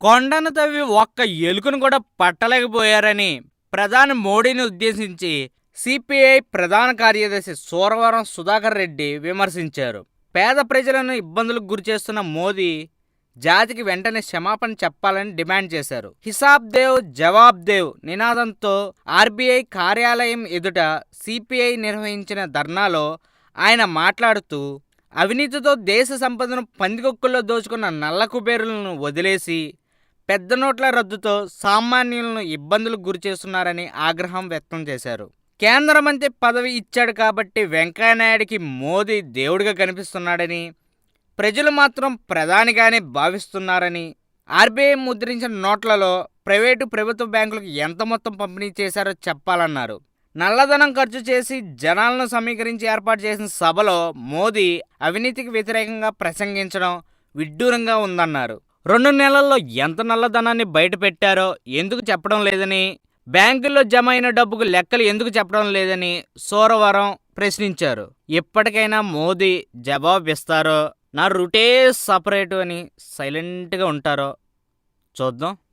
కొండను తవ్వి ఒక్క ఎలుకను కూడా పట్టలేకపోయారని ప్రధాని మోడీని ఉద్దేశించి సిపిఐ ప్రధాన కార్యదర్శి సూరవరం సుధాకర్ రెడ్డి విమర్శించారు. పేద ప్రజలను ఇబ్బందులకు గురిచేస్తున్న మోదీ జాతికి వెంటనే క్షమాపణ చెప్పాలని డిమాండ్ చేశారు. హిసాబ్ దేవ్ జవాబ్ దేవ్ నినాదంతో ఆర్బీఐ కార్యాలయం ఎదుట సిపిఐ నిర్వహించిన ధర్నాలో ఆయన మాట్లాడుతూ, అవినీతితో దేశ సంపదను పందికొక్కుల్లో దోచుకున్న నల్ల కుబేరులను వదిలేసి పెద్ద నోట్ల రద్దుతో సామాన్యులను ఇబ్బందులకు గురిచేస్తున్నారని ఆగ్రహం వ్యక్తం చేశారు. కేంద్ర మంత్రి పదవి ఇచ్చాడు కాబట్టి వెంకయ్యనాయుడికి మోదీ దేవుడిగా కనిపిస్తున్నాడని, ప్రజలు మాత్రం ప్రధానిగానే భావిస్తున్నారని, ఆర్బీఐ ముద్రించిన నోట్లలో ప్రైవేటు ప్రభుత్వ బ్యాంకులకు ఎంత మొత్తం పంపిణీ చేశారో చెప్పాలన్నారు. నల్లధనం ఖర్చు చేసి జనాలను సమీకరించి ఏర్పాటు చేసిన సభలో మోదీ అవినీతికి వ్యతిరేకంగా ప్రసంగించడం విడ్డూరంగా ఉందన్నారు. 2 నెలల్లో ఎంత నల్లధనాన్ని బయటపెట్టారో ఎందుకు చెప్పడం లేదని, బ్యాంకుల్లో జమ అయిన డబ్బుకు లెక్కలు ఎందుకు చెప్పడం లేదని సూరవరం ప్రశ్నించారు. ఇప్పటికైనా మోదీ జవాబిస్తారో, నా రూటే సపరేటు అని సైలెంట్గా ఉంటారో చూద్దాం.